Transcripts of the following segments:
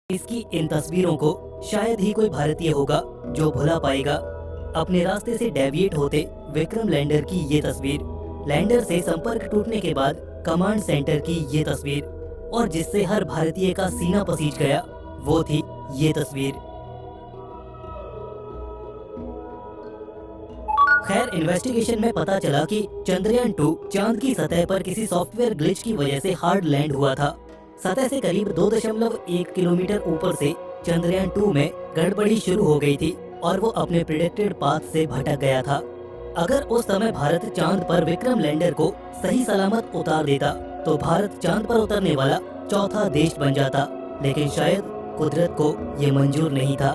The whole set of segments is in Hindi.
इसकी इन तस्वीरों को शायद ही कोई भारतीय होगा जो भुला पाएगा। अपने रास्ते से डेविएट होते विक्रम लैंडर की ये तस्वीर, लैंडर से संपर्क टूटने के बाद कमांड सेंटर की ये तस्वीर, और जिससे हर भारतीय का सीना पसीज गया वो थी ये तस्वीर। खैर, इन्वेस्टिगेशन में पता चला कि चंद्रयान 2 चांद की सतह पर किसी सॉफ्टवेयर ग्लिच की वजह से हार्ड लैंड हुआ था। सतह से करीब 2.1 किलोमीटर ऊपर से चंद्रयान 2 में गड़बड़ी शुरू हो गई थी और वो अपने प्रिडिक्टेड पाथ से भटक गया था। अगर उस समय भारत चांद पर विक्रम लैंडर को सही सलामत उतार देता तो भारत चांद पर उतरने वाला चौथा देश बन जाता, लेकिन शायद कुदरत को ये मंजूर नहीं था।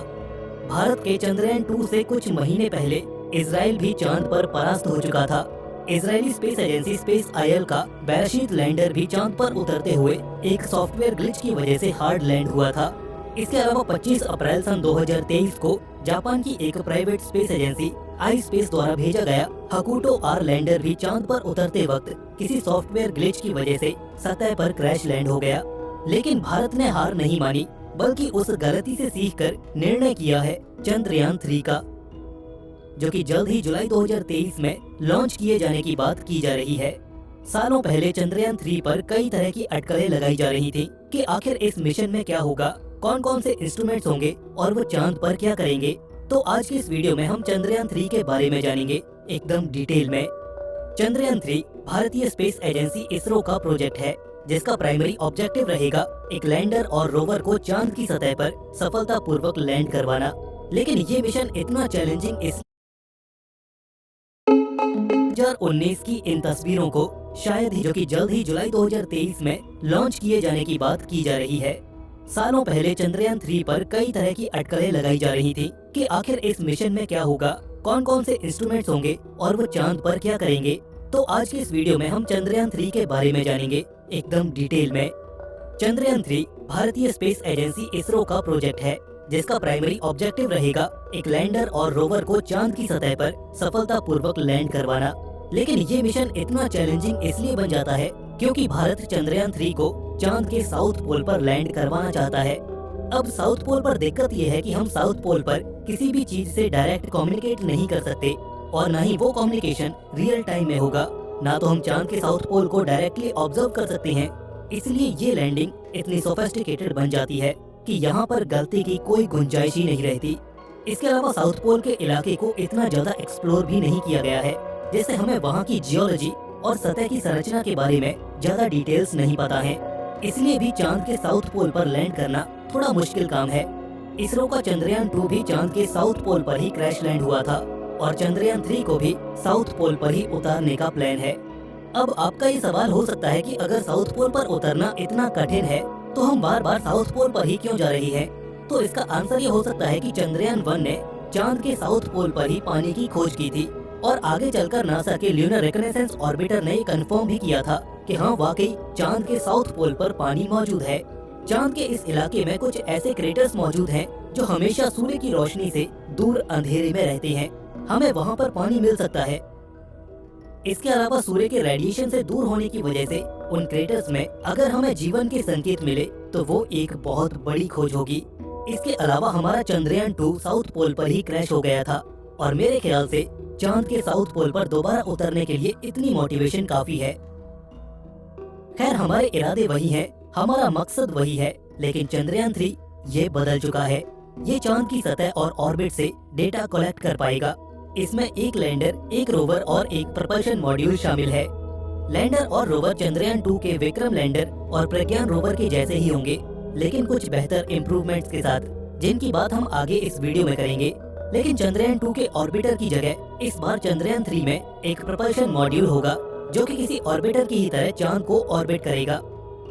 भारत के चंद्रयान 2 से कुछ महीने पहले इजराइल भी चांद पर परास्त हो चुका था। Israeli space agency space oil का बेरेशीत लैंडर भी चांद पर उतरते हुए एक सॉफ्टवेयर ग्लिच की वजह से हार्ड लैंड हुआ था। इसके अलावा 25 अप्रैल सन 2023 को जापान की एक प्राइवेट स्पेस एजेंसी आई स्पेस द्वारा भेजा गया हकुटो आर लैंडर भी चांद पर उतरते वक्त किसी सॉफ्टवेयर ग्लिच की वजह से सतह पर क्रैश लैंड हो गया। लेकिन भारत ने हार नहीं मानी, बल्कि उस गलती से सीखकर निर्णय किया है चंद्रयान 3 का, जो कि जल्द ही जुलाई 2023 में लॉन्च किए जाने की बात की जा रही है। सालों पहले चंद्रयान 3 पर कई तरह की अटकलें लगाई जा रही थी कि आखिर इस मिशन में क्या होगा, कौन कौन से इंस्ट्रूमेंट्स होंगे और वो चांद पर क्या करेंगे। तो आज की इस वीडियो में हम चंद्रयान 3 के बारे में जानेंगे एकदम डिटेल में। चंद्रयान 3 भारतीय स्पेस एजेंसी इसरो का प्रोजेक्ट है, जिसका प्राइमरी ऑब्जेक्टिव रहेगा एक लैंडर और रोवर को चांद की सतह पर सफलतापूर्वक लैंड करवाना। लेकिन ये मिशन इतना चैलेंजिंग 2019 की इन तस्वीरों को शायद ही, जो कि जल्द ही जुलाई 2023 में लॉन्च किए जाने की बात की जा रही है। सालों पहले चंद्रयान 3 पर कई तरह की अटकलें लगाई जा रही थी कि आखिर इस मिशन में क्या होगा, कौन कौन से इंस्ट्रूमेंट्स होंगे और वो चांद पर क्या करेंगे। तो आज की इस वीडियो में हम चंद्रयान 3 के बारे में जानेंगे एकदम डिटेल में। चंद्रयान 3 भारतीय स्पेस एजेंसी इसरो का प्रोजेक्ट है, जिसका प्राइमरी ऑब्जेक्टिव रहेगा एक लैंडर और रोवर को चांद की सतह पर सफलतापूर्वक लैंड करवाना। लेकिन ये मिशन इतना चैलेंजिंग इसलिए बन जाता है क्योंकि भारत चंद्रयान 3 को चांद के साउथ पोल पर लैंड करवाना चाहता है। अब साउथ पोल पर दिक्कत ये है कि हम साउथ पोल पर किसी भी चीज से डायरेक्ट कम्युनिकेट नहीं कर सकते, और न ही वो कम्युनिकेशन रियल टाइम में होगा, ना तो हम चांद के साउथ पोल को डायरेक्टली ऑब्जर्व कर सकते हैं। इसलिए ये लैंडिंग इतनी सोफिस्टिकेटेड बन जाती है कि यहाँ पर गलती की कोई गुंजाइश ही नहीं रहती। इसके अलावा साउथ पोल के इलाके को इतना ज्यादा एक्सप्लोर भी नहीं किया गया है, जिससे हमें वहाँ की जियोलॉजी और सतह की संरचना के बारे में ज्यादा डिटेल्स नहीं पता है। इसलिए भी चांद के साउथ पोल पर लैंड करना थोड़ा मुश्किल काम है। इसरो का चंद्रयान 2 भी चांद के साउथ पोल पर ही क्रैश लैंड हुआ था और चंद्रयान 3 को भी साउथ पोल पर ही उतारने का प्लान है। अब आपका ये सवाल हो सकता है कि अगर साउथ पोल पर उतरना इतना कठिन है तो हम बार बार साउथ पोल पर ही क्यों जा रही हैं? तो इसका आंसर ये हो सकता है कि चंद्रयान 1 ने चांद के साउथ पोल पर ही पानी की खोज की थी, और आगे चलकर नासा के ल्यूनर रिकनेसेंस ऑर्बिटर ने कंफर्म भी किया था कि हाँ, वाकई चांद के साउथ पोल पर पानी मौजूद है। चांद के इस इलाके में कुछ ऐसे क्रेटर्स मौजूद हैं जो हमेशा सूर्य की रोशनी से दूर अंधेरे में रहते हैं। हमें वहाँ पर पानी मिल सकता है। इसके अलावा सूर्य के रेडिएशन से दूर होने की वजह से उन क्रेटर्स में अगर हमें जीवन के संकेत मिले तो वो एक बहुत बड़ी खोज होगी। इसके अलावा हमारा चंद्रयान 2 साउथ पोल पर ही क्रैश हो गया था, और मेरे ख्याल से चांद के साउथ पोल पर दोबारा उतरने के लिए इतनी मोटिवेशन काफी है। खैर, हमारे इरादे वही हैं, हमारा मकसद वही है, लेकिन चंद्रयान 3 ये बदल चुका है। ये चांद की सतह और ऑर्बिट से डेटा कलेक्ट कर पाएगा। इसमें एक लैंडर, एक रोवर और एक प्रपल्शन मॉड्यूल शामिल है। लैंडर और रोवर चंद्रयान 2 के विक्रम लैंडर और प्रज्ञान रोवर के जैसे ही होंगे, लेकिन कुछ बेहतर इम्प्रूवमेंट्स के साथ, जिनकी बात हम आगे इस वीडियो में करेंगे। लेकिन चंद्रयान 2 के ऑर्बिटर की जगह इस बार चंद्रयान 3 में एक प्रपल्शन मॉड्यूल होगा, जो कि किसी ऑर्बिटर की ही तरह चांद को ऑर्बिट करेगा।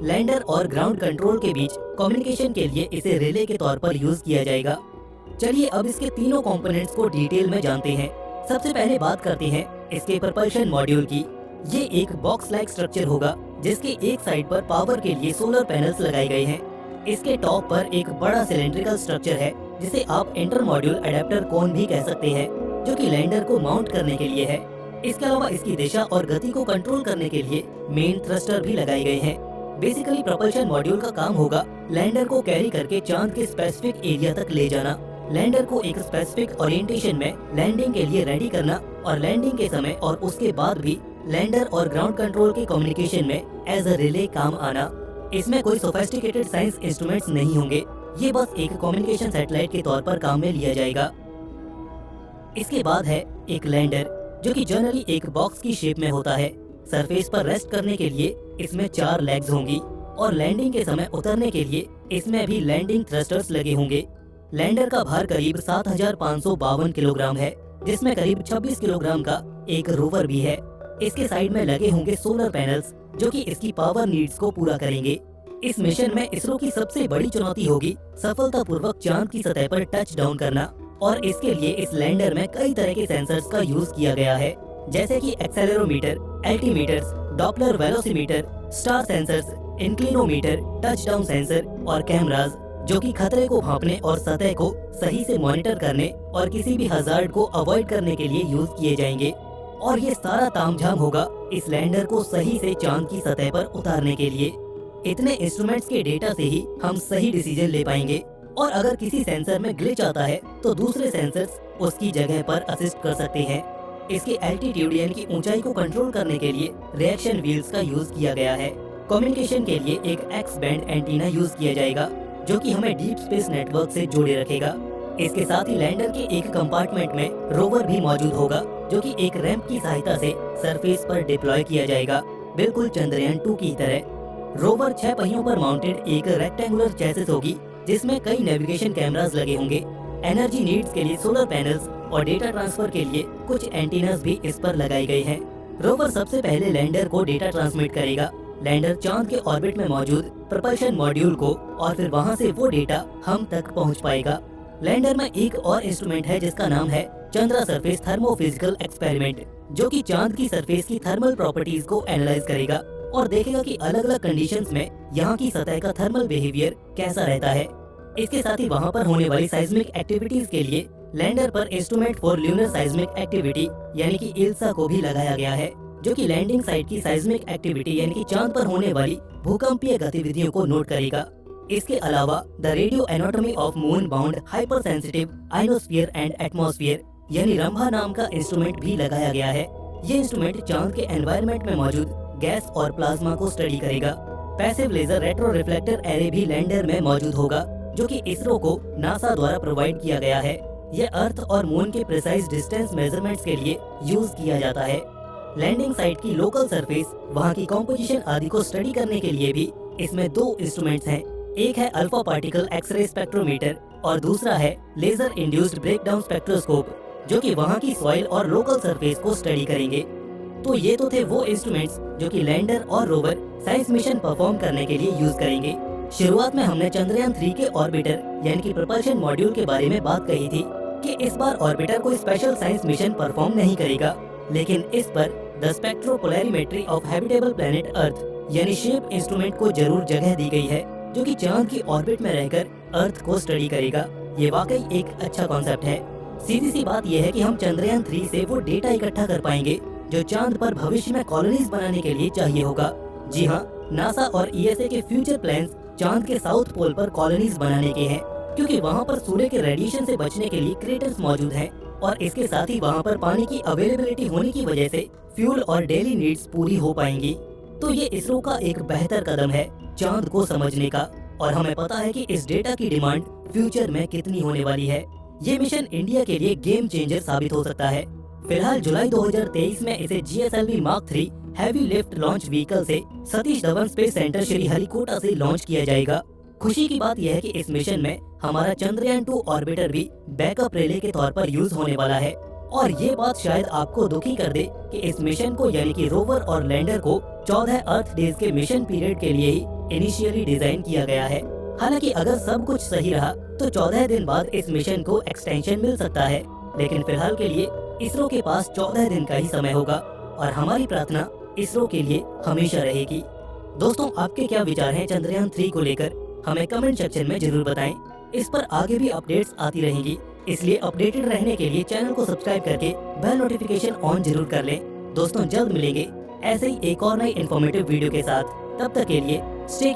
लैंडर और ग्राउंड कंट्रोल के बीच कम्युनिकेशन के लिए इसे रिले के तौर पर यूज किया जाएगा। चलिए अब इसके तीनों कंपोनेंट्स को डिटेल में जानते हैं। सबसे पहले बात करते हैं इसके प्रपल्शन मॉड्यूल की। ये एक बॉक्स लाइक स्ट्रक्चर होगा, जिसके एक साइड पर पावर के लिए सोलर पैनल्स लगाए गए हैं। इसके टॉप पर एक बड़ा सिलेंड्रिकल स्ट्रक्चर है, जिसे आप इंटर मॉड्यूल अडेप्टर कोन भी कह सकते हैं, जो कि लैंडर को माउंट करने के लिए है। इसके अलावा इसकी दिशा और गति को कंट्रोल करने के लिए मेन थ्रस्टर भी लगाए गए हैं। बेसिकली प्रोपल्शन मॉड्यूल का काम होगा लैंडर को कैरी करके चांद के स्पेसिफिक एरिया तक ले जाना, लैंडर को एक स्पेसिफिक ओरिएंटेशन में लैंडिंग के लिए रेडी करना और लैंडिंग के समय और उसके बाद भी लैंडर और ग्राउंड कंट्रोल के कम्युनिकेशन में एज अ रिले काम आना। इसमें कोई सोफिस्टिकेटेड साइंस इंस्ट्रूमेंट्स नहीं होंगे, ये बस एक कम्युनिकेशन सैटेलाइट के तौर पर काम में लिया जाएगा। इसके बाद है एक लैंडर, जो कि जनरली एक बॉक्स की शेप में होता है। सरफेस पर रेस्ट करने के लिए इसमें 4 लेग्स होंगी और लैंडिंग के समय उतरने के लिए इसमें भी लैंडिंग थ्रस्टर्स लगे होंगे। लैंडर का भार करीब 7552 किलोग्राम है, जिसमें करीब 26 किलोग्राम का एक रोवर भी है। इसके साइड में लगे होंगे सोलर पैनल्स, जो कि इसकी पावर नीड्स को पूरा करेंगे। इस मिशन में इसरो की सबसे बड़ी चुनौती होगी सफलतापूर्वक चांद की सतह पर टच डाउन करना, और इसके लिए इस लैंडर में कई तरह के सेंसर्स का यूज किया गया है, जैसे कि accelerometer, altimeters, Doppler velocimeter, star sensors, inclinometer, touchdown sensor और कैमराज, जो कि खतरे को भांपने और सतह को सही से मॉनिटर करने और किसी भी हजार्ड को अवॉइड करने के लिए यूज किए जाएंगे। और ये सारा तामझाम होगा इस लैंडर को सही से चांद की सतह पर उतारने के लिए। इतने इंस्ट्रूमेंट्स के डेटा से ही हम सही डिसीजन ले पाएंगे, और अगर किसी सेंसर में ग्लिच आता है तो दूसरे सेंसर्स उसकी जगह पर असिस्ट कर सकते हैं। इसके एल्टीट्यूड यानी कि ऊंचाई को कंट्रोल करने के लिए रिएक्शन व्हील्स का यूज किया गया है। कम्युनिकेशन के लिए एक एक्स बैंड एंटीना यूज किया जाएगा, जो कि हमें डीप स्पेस नेटवर्क से जोड़े रखेगा। इसके साथ ही लैंडर के एक कंपार्टमेंट में रोवर भी मौजूद होगा, जो कि एक रैंप की सहायता से सरफेस पर डिप्लॉय किया जाएगा, बिल्कुल चंद्रयान 2 की तरह। रोवर 6 पहियों पर माउंटेड एक रेक्टेंगुलर चेसिस होगी, जिसमें कई नेविगेशन कैमरास लगे होंगे। एनर्जी नीड्स के लिए सोलर पैनल्स और डेटा ट्रांसफर के लिए कुछ एंटीनास भी इस पर लगाए गए हैं। रोवर सबसे पहले लैंडर को डेटा ट्रांसमिट करेगा। लैंडर चांद के ऑर्बिट में मौजूद प्रोपल्शन मॉड्यूल को, और फिर वहां से वो डेटा हम तक पहुंच पाएगा। लैंडर में एक और इंस्ट्रूमेंट है जिसका नाम है चंद्रा सरफेस थर्मोफिजिकल एक्सपेरिमेंट, जो कि चांद की सरफेस की थर्मल प्रॉपर्टीज को एनालाइज करेगा और देखेगा कि अलग अलग कंडीशंस में यहाँ की सतह का थर्मल बिहेवियर कैसा रहता है। इसके साथ ही वहाँ पर होने वाली साइज्मिक एक्टिविटीज के लिए लैंडर पर instrument for lunar seismic activity यानी कि इल्सा को भी लगाया गया है, जो कि लैंडिंग साइट की साइज्मिक एक्टिविटी यानी कि चांद पर होने वाली भूकंपीय गतिविधियों को नोट करेगा। इसके अलावा the radio anatomy of moon bound hyper sensitive ionosphere and atmosphere यानी रंभा नाम का इंस्ट्रूमेंट भी लगाया गया है। ये इंस्ट्रूमेंट चांद के एनवायरनमेंट में मौजूद गैस और प्लाज्मा को स्टडी करेगा। Passive laser retro reflector array भी लैंडर में मौजूद होगा, जो कि इसरो को नासा द्वारा प्रोवाइड किया गया है। यह अर्थ और मून के प्रिसाइज डिस्टेंस मेजरमेंट्स के लिए यूज किया जाता है। लैंडिंग साइट की लोकल सरफेस, वहाँ की कॉम्पोजिशन आदि को स्टडी करने के लिए भी इसमें 2 इंस्ट्रूमेंट्स हैं। एक है अल्फा पार्टिकल एक्सरे स्पेक्ट्रोमीटर और दूसरा है लेजर इंड्यूस्ड ब्रेकडाउन स्पेक्ट्रोस्कोप, जो कि वहाँ की सॉइल और लोकल सरफेस को स्टडी करेंगे। तो ये तो थे वो इंस्ट्रूमेंट्स जो कि लैंडर और रोवर साइंस मिशन परफॉर्म करने के लिए यूज करेंगे। शुरुआत में हमने चंद्रयान 3 के ऑर्बिटर यानी कि प्रोपल्शन मॉड्यूल के बारे में बात कही थी कि इस बार ऑर्बिटर कोई स्पेशल साइंस मिशन परफॉर्म नहीं करेगा, लेकिन इस पर the spectropolarimetry of habitable planet Earth यानी शेप इंस्ट्रूमेंट को जरूर जगह दी गई है, जो कि चांद की ऑर्बिट में रहकर अर्थ को स्टडी करेगा। ये वाकई एक अच्छा कॉन्सेप्ट है। सीधी सी बात यह है कि हम चंद्रयान 3 से वो डेटा इकट्ठा कर पाएंगे जो चांद पर भविष्य में कॉलोनीज बनाने के लिए चाहिए होगा। जी हाँ, नासा और ईएसए के फ्यूचर प्लान्स चांद के साउथ पोल पर कॉलोनीज बनाने के हैं, क्योंकि वहाँ पर सूर्य के रेडिएशन से बचने के लिए क्रेटर्स मौजूद हैं, और इसके साथ ही वहाँ पर पानी की अवेलेबिलिटी होने की वजह से फ्यूल और डेली नीड्स पूरी हो पाएंगी। तो ये इसरो का एक बेहतर कदम है चांद को समझने का, और हमें पता है कि इस डेटा की डिमांड फ्यूचर में कितनी होने वाली है। ये मिशन इंडिया के लिए गेम चेंजर साबित हो सकता है। फिलहाल जुलाई 2023 में इसे GSLV Mark 3 heavy lift launch vehicle से सतीश धवन स्पेस सेंटर श्रीहरिकोटा से लॉन्च किया जाएगा। खुशी की बात यह है कि इस मिशन में हमारा चंद्रयान 2 ऑर्बिटर भी बैकअप रिले के तौर पर यूज होने वाला है, और ये बात शायद आपको दुखी कर दे कि इस मिशन को यानी कि रोवर और लैंडर को 14 अर्थ डेज के मिशन पीरियड के लिए ही इनिशियली डिजाइन किया गया है। हालांकि अगर सब कुछ सही रहा तो 14 दिन बाद इस मिशन को एक्सटेंशन मिल सकता है, लेकिन फिलहाल के लिए इसरो के पास 14 दिन का ही समय होगा, और हमारी प्रार्थना इसरो के लिए हमेशा रहेगी। दोस्तों, आपके क्या विचार हैं चंद्रयान 3 को लेकर? हमें कमेंट सेक्शन में जरूर बताएं। इस पर आगे भी अपडेट्स आती रहेंगी, इसलिए अपडेटेड रहने के लिए चैनल को सब्सक्राइब करके बेल नोटिफिकेशन ऑन जरूर कर लें। दोस्तों, जल्द मिलेंगे ऐसे ही एक और नई इन्फॉर्मेटिव वीडियो के साथ। तब तक के लिए स्टे